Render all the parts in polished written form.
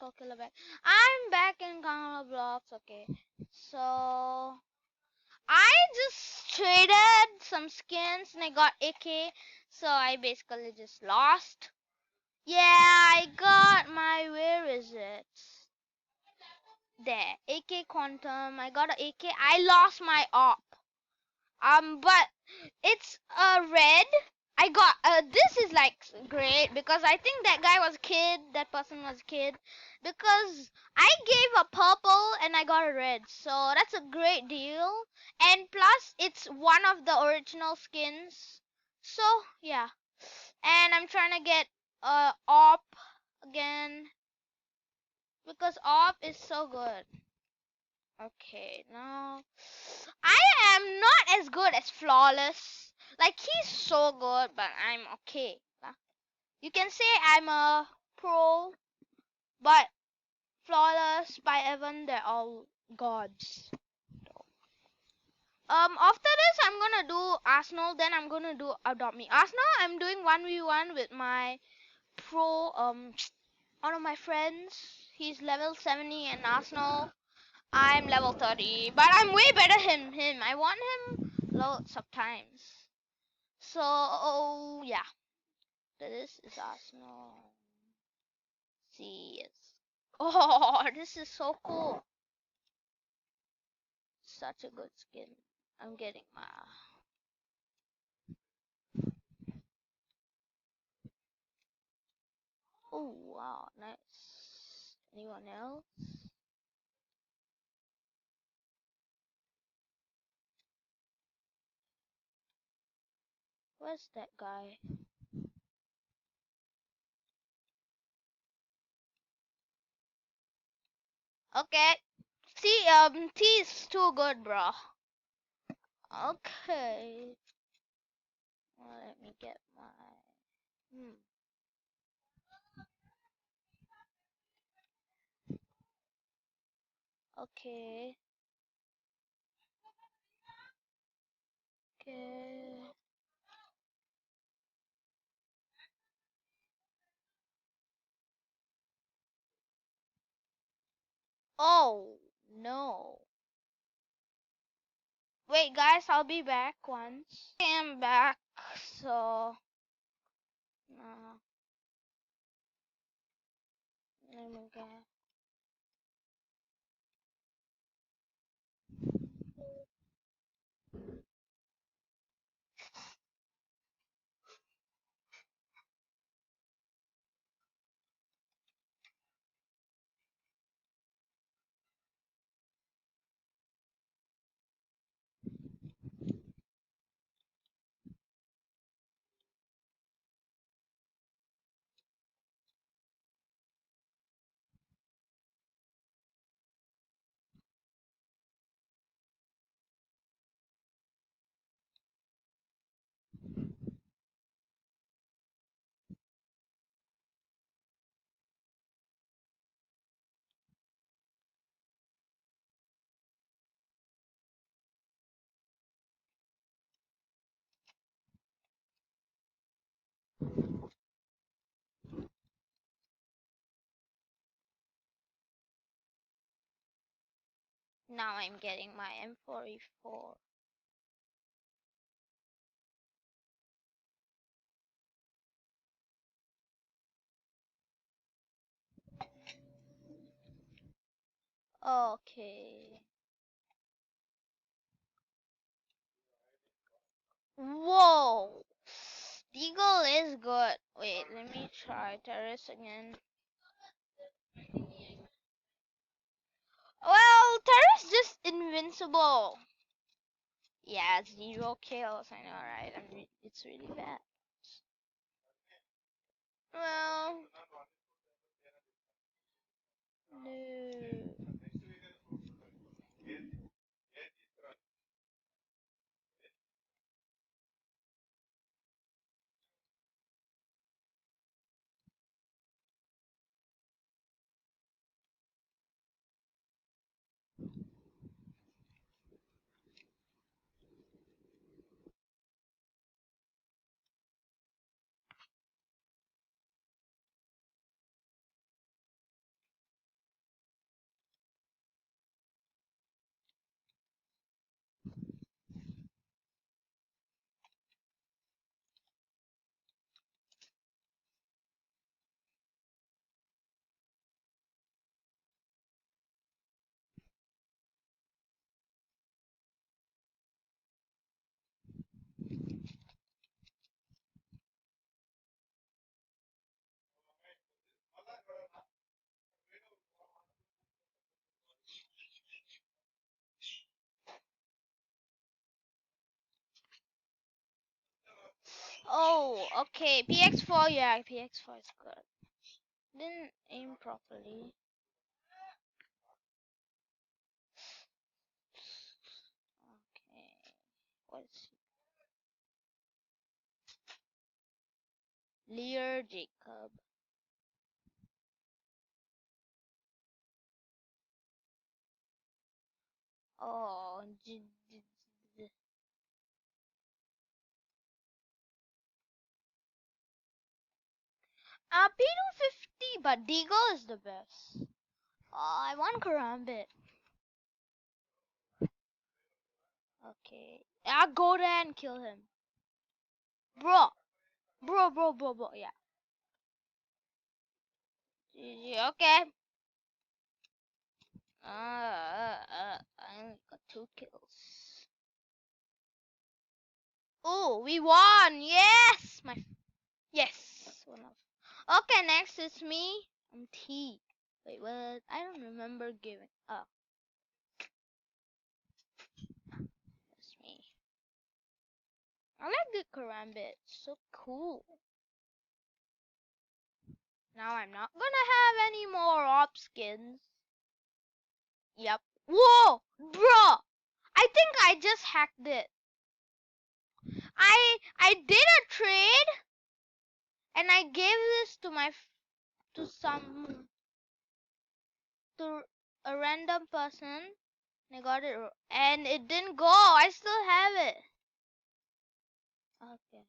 go killer back. I'm back in Kanala blocks. Okay, so I just traded some skins and I got AK. So I basically just lost. Yeah, I got my. Where is it? There, AK Quantum. I got a AK. I lost my op. But it's red. I got this is like great because I think that guy was a kid. That person was a kid because I gave a purple and I got a red. So that's a great deal. And plus it's one of the original skins. So yeah. And I'm trying to get op again because op is so good. Okay, now I am not as good as Flawless. Like he's so good, but I'm okay. You can say I'm a pro, but Flawless by Evan, they're all gods. After this I'm gonna do Arsenal, then I'm gonna do Adopt Me. Arsenal, I'm doing 1v1 with my pro, one of my friends. He's level 70 in Arsenal. I'm level 30, but I'm way better than him. I won him loads of times. So, yeah. This is Arsenal. See, yes. Oh, this is so cool. Such a good skin. I'm getting my... Oh, wow, nice. Anyone else? Where's that guy? Okay. See, T is too good, bro. Okay. Well, let me get my... Okay. Okay. Oh, no. Wait, guys, I'll be back once. I am back, so... Let me get... Now I'm getting my M44. Okay. Whoa! Deagle is good. Wait, let me try Terrace again. Well, Terrace just invincible. Yeah, 0 kills. I know, right? It's really bad. Well, no. Oh, okay. PX4, yeah, PX4 is good. Didn't aim properly. Okay. What's Lear Jacob? Oh, P250, but Deagle is the best. Oh, I want Karambit. Okay. I'll go there and kill him. Bro. Bro. Yeah. GG. Okay. I only got 2 kills. Oh, we won! Yes! Yes! One of. Okay, next is me. I'm T. Wait, what? I don't remember giving. Oh, it's me. I like the Karambit. It's so cool. Now I'm not gonna have any more op skins. Yep. Whoa! Bro! I think I just hacked it. I did a trade and I gave this to to some to a random person and I got it and it didn't go. I still have it. Okay.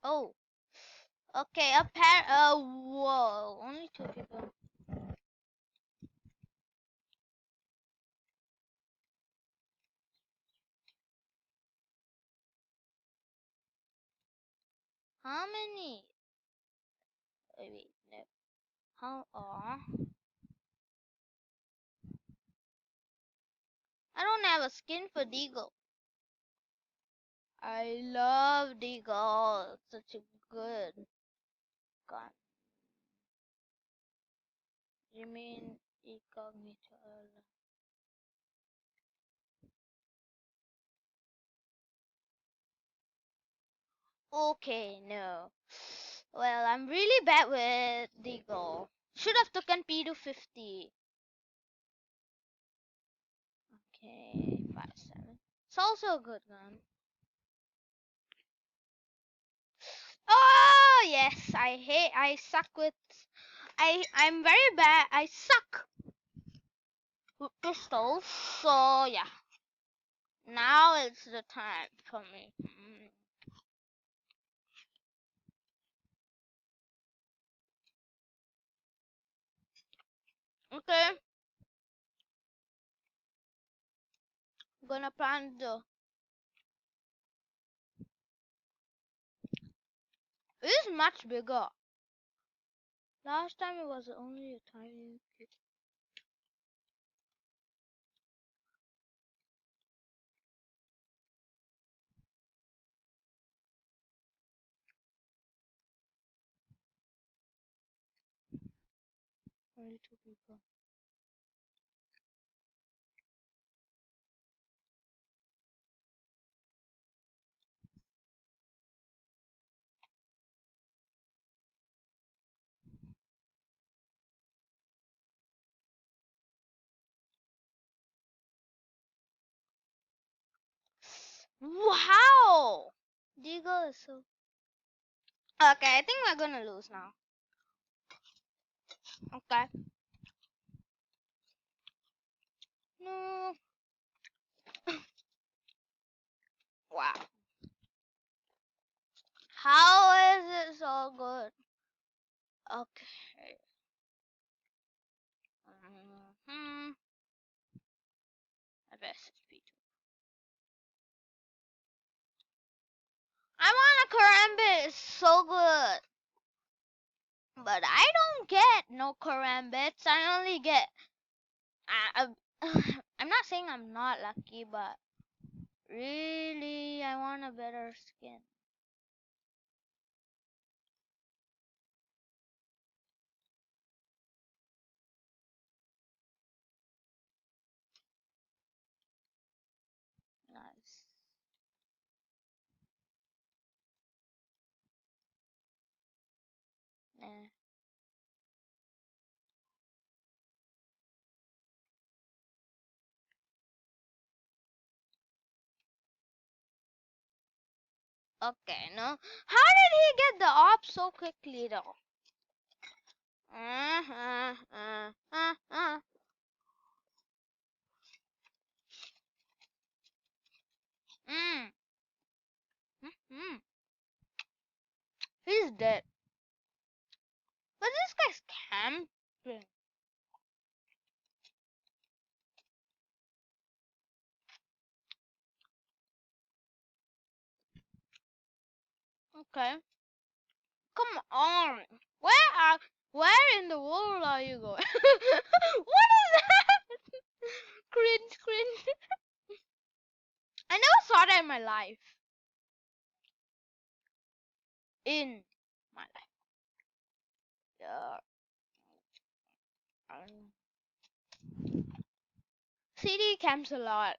Oh. Okay. Whoa. Only 2 people. How many? Wait. No. How? Aw. I don't have a skin for Deagle. I love Deagle. It's such a good gun. You mean incognito? Okay, no. Well, I'm really bad with Deagle. Should have taken P250. Okay, 5.7. It's also a good gun. Oh yes, I suck with. I'm very bad. I suck with pistols. So yeah, now it's the time for me. Okay, I'm gonna plan the. It is much bigger. Last time it was only a tiny. Only 2 people. Wow! Deagle is so. Okay, I think we're gonna lose now. Okay. No. Wow. How is it so good? Okay. I best speed. I want a karambit. It's so good. But I don't get no karambits. I only get. I'm not saying I'm not lucky, but really, I want a better skin. Eh. Okay, no. How did he get the op so quickly though? Uh, uh, uh, uh, uh. Mm. Mm. He's dead. But this guy's camping. Okay. Come on. Where in the world are you going? What is that? Cringe, cringe. I never saw that in my life. In my life. Yeah. CD camps a lot.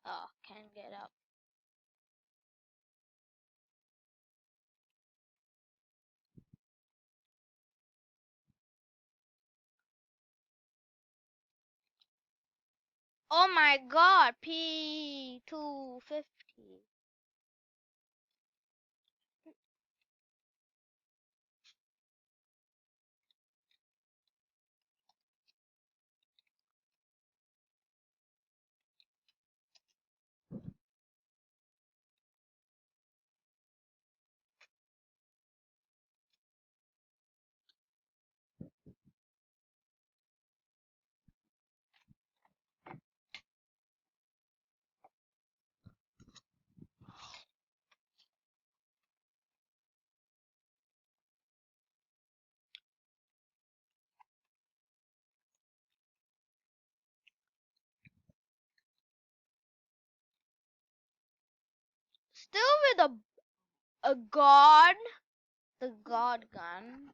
Oh, can't get up. Oh my god, P250. Still with a god, the god gun.